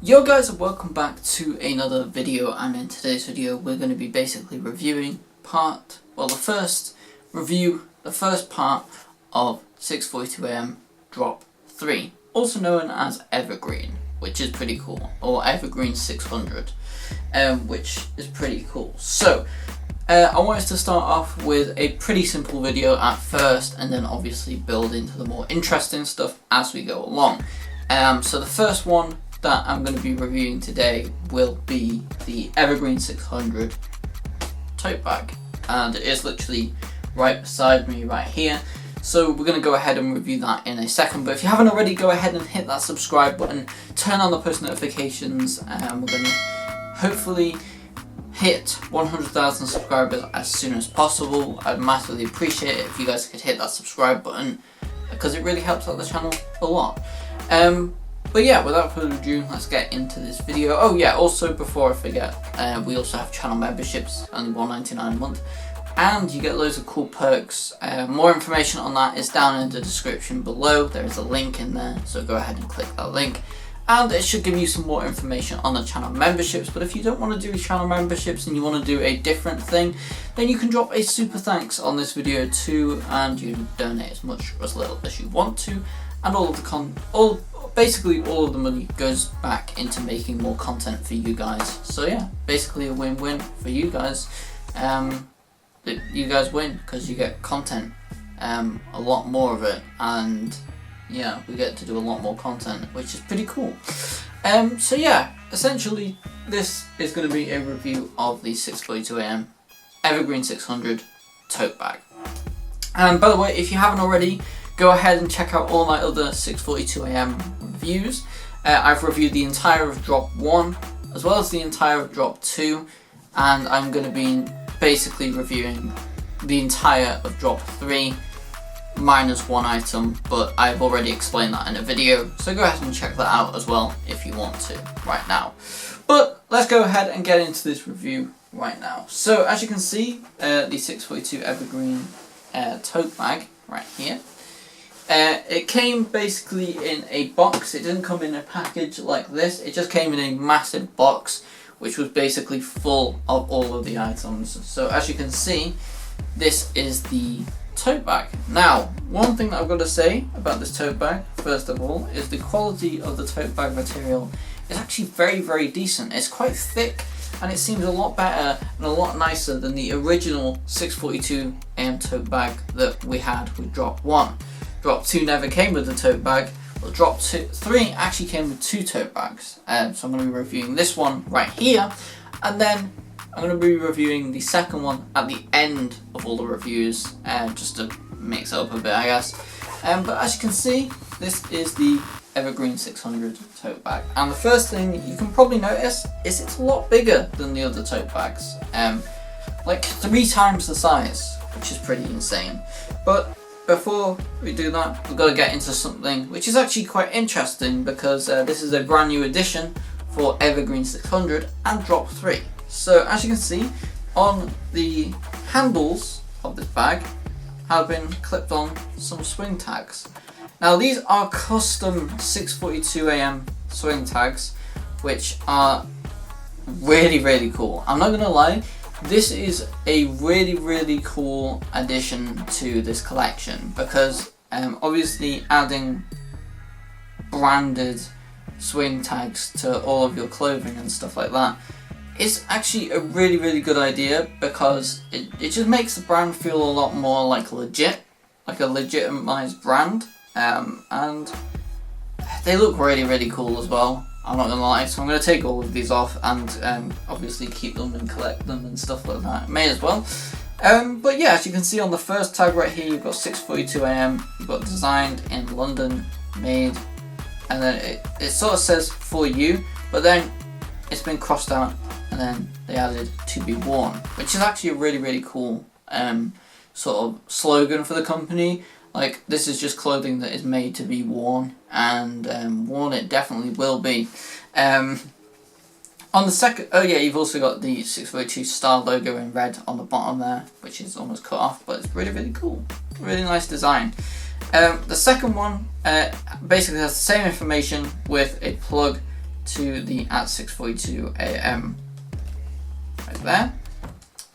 Yo guys, and welcome back to another video, and in today's video we're going to be basically reviewing the first part of 6:42am drop 3, also known as Evergreen, which is pretty cool, or Evergreen 600, which is pretty cool. So I wanted to start off with a pretty simple video at first, and then obviously build into the more interesting stuff as we go along. So the first one that I'm going to be reviewing today will be the Evergreen 600 tote bag, and it is literally right beside me right here. So we're going to go ahead and review that in a second, but if you haven't already, go ahead and hit that subscribe button, turn on the post notifications, and we're going to hopefully hit 100,000 subscribers as soon as possible. I'd massively appreciate it if you guys could hit that subscribe button, because it really helps out the channel a lot. But yeah, without further ado, let's get into this video. Oh yeah, also before I forget, we also have channel memberships, only $1.99 a month, and you get loads of cool perks. More information on that is down in the description below. There is a link in there, so go ahead and click that link, and it should give you some more information on the channel memberships. But if you don't want to do channel memberships and you want to do a different thing, then you can drop a super thanks on this video too, and you donate as much or as little as you want to, and basically all of the money goes back into making more content for you guys. So yeah, basically a win-win for you guys. You guys win because you get content, a lot more of it, and yeah, we get to do a lot more content, which is pretty cool. So yeah, essentially this is going to be a review of the 6:42am Evergreen 600 tote bag. And by the way, if you haven't already, go ahead and check out all my other 6:42am reviews. I've reviewed the entire of drop 1 as well as the entire of drop 2, and I'm going to be basically reviewing the entire of drop 3 minus one item, but I've already explained that in a video, so go ahead and check that out as well if you want to right now. But let's go ahead and get into this review right now. So as you can see, the 6:42 Evergreen tote bag right here. It came basically in a box. It didn't come in a package like this. It just came in a massive box, which was basically full of all of the items. So as you can see, this is the tote bag. Now, one thing that I've got to say about this tote bag, first of all, is the quality of the tote bag material is actually very, very decent. It's quite thick, and it seems a lot better and a lot nicer than the original 6:42am tote bag that we had with drop 1. Drop 2 never came with the tote bag, but drop 3 actually came with 2 tote bags. So I'm going to be reviewing this one right here, and then I'm going to be reviewing the second one at the end of all the reviews, just to mix it up a bit, I guess. But as you can see, this is the Evergreen 600 tote bag, and the first thing you can probably notice is it's a lot bigger than the other tote bags, like 3 times the size, which is pretty insane. But before we do that, we've got to get into something which is actually quite interesting, because this is a brand new addition for Evergreen 600 and drop 3. So as you can see, on the handles of this bag have been clipped on some swing tags. Now these are custom 6:42am swing tags, which are really, really cool. I'm not gonna lie, this is a really, really cool addition to this collection, because obviously adding branded swing tags to all of your clothing and stuff like that is actually a really, really good idea, because it just makes the brand feel a lot more like legit, like a legitimized brand, and they look really, really cool as well. I'm not gonna lie, so I'm gonna take all of these off and obviously keep them and collect them and stuff like that. May as well. But yeah, as you can see on the first tag right here, you've got 6:42am. You've got designed in London, made, and then it sort of says for you, but then it's been crossed out, and then they added to be worn, which is actually a really, really cool sort of slogan for the company. Like, this is just clothing that is made to be worn, and worn it definitely will be. On the second, oh yeah, you've also got the 6:42 star logo in red on the bottom there, which is almost cut off, but it's really, really cool. Really nice design. The second one basically has the same information with a plug to the @642am right there,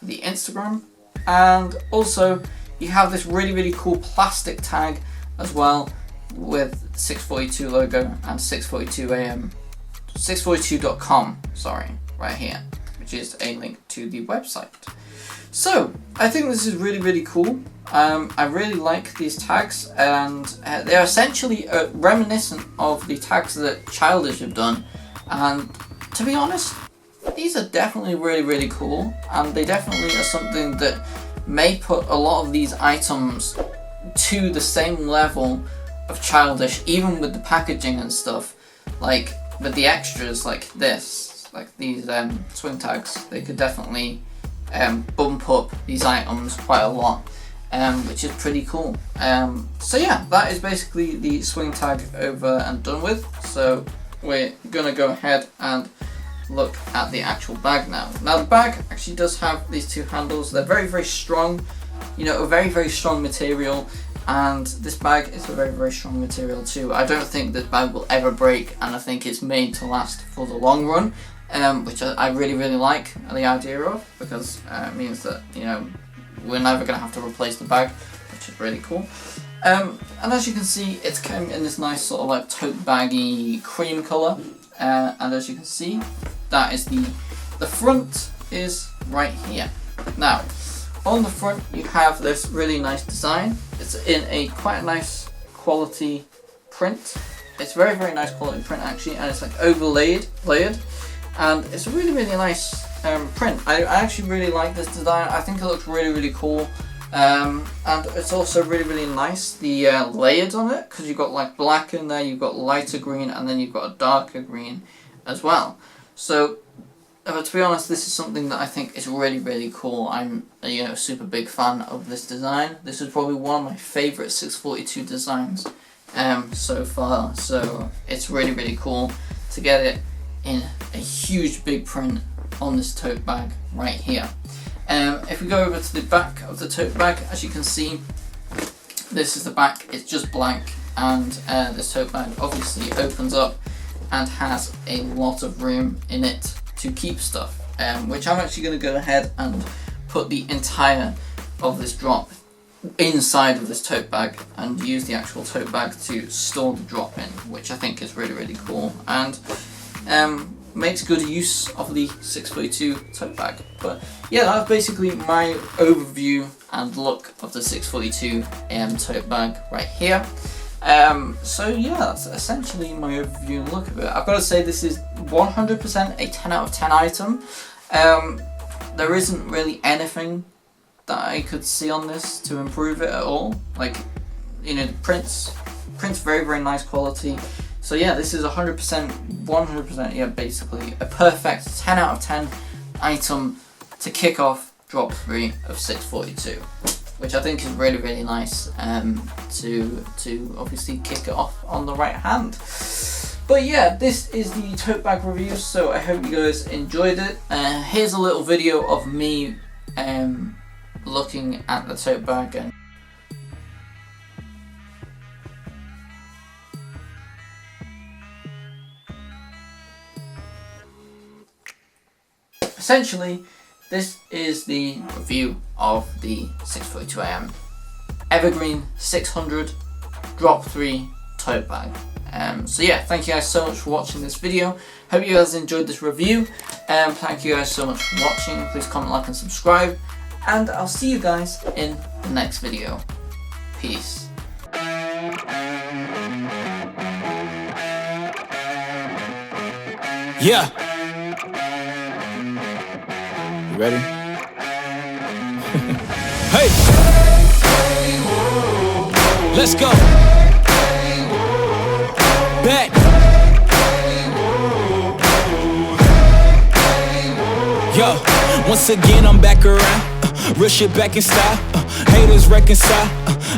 the Instagram, and also you have this really cool plastic tag as well with 642 logo and 642am, 642.com, sorry, right here, which is a link to the website. So I think this is really cool. I really like these tags, and they're essentially reminiscent of the tags that Childish have done, and to be honest, these are definitely really cool, and they definitely are something that may put a lot of these items to the same level of Childish, even with the packaging and stuff, like with the extras like this, like these swing tags. They could definitely bump up these items quite a lot, which is pretty cool. So yeah, that is basically the swing tag over and done with. So we're gonna go ahead and look at the actual bag now. Now the bag actually does have these two handles. They're very strong, you know, a very strong material, and this bag is a very strong material too. I don't think this bag will ever break, and I think it's made to last for the long run, which I really like the idea of, because it means that, you know, we're never going to have to replace the bag, which is really cool. And as you can see, it's came in this nice sort of like tote baggy cream colour, and as you can see, that is the front is right here. Now on the front you have this really nice design. It's in a quite nice quality print. It's very nice quality print actually, and it's like layered, and it's a really nice print. I actually really like this design. I think it looks really cool, and it's also really nice, the layers on it, because you've got like black in there, you've got lighter green, and then you've got a darker green as well. So to be honest, this is something that I think is really cool. I'm a super big fan of this design. This is probably one of my favourite 642 designs so far. So it's really cool to get it in a huge big print on this tote bag right here. If we go over to the back of the tote bag, as you can see, this is the back. It's just blank, and this tote bag obviously opens up and has a lot of room in it to keep stuff, which I'm actually going to go ahead and put the entire of this drop inside of this tote bag and use the actual tote bag to store the drop in, which I think is really cool, and makes good use of the 642 tote bag. But yeah, that's basically my overview and look of the 642 tote bag right here. So yeah, that's essentially my overview and look of it. I've got to say, this is 100% a 10 out of 10 item. There isn't really anything that I could see on this to improve it at all. Like, you know, the print's very nice quality. So yeah, this is 100%, yeah, basically a perfect 10 out of 10 item to kick off drop 3 of 642. Which I think is really nice to obviously kick it off on the right hand. But yeah, this is the tote bag review, so I hope you guys enjoyed it. Here's a little video of me looking at the tote bag, and essentially this is the review of the 642am Evergreen 600 drop 3 tote bag. So yeah, thank you guys so much for watching this video. Hope you guys enjoyed this review. Thank you guys so much for watching. Please comment, like and subscribe, and I'll see you guys in the next video. Peace. Yeah. You ready? Hey. Let's go. Back. Yo, once again I'm back around. Real shit back in style. Haters reconcile.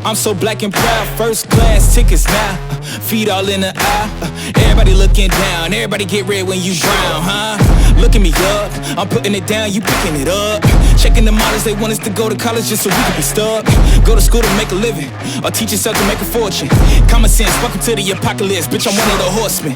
I'm so black and proud. First class tickets now. Feet all in the eye. Everybody looking down. Everybody get red when you drown, huh? Looking me up. I'm putting it down, you picking it up. Checking the models, they want us to go to college just so we can be stuck. Go to school to make a living, or teach yourself to make a fortune. Common sense, welcome to the apocalypse. Bitch, I'm one of the horsemen.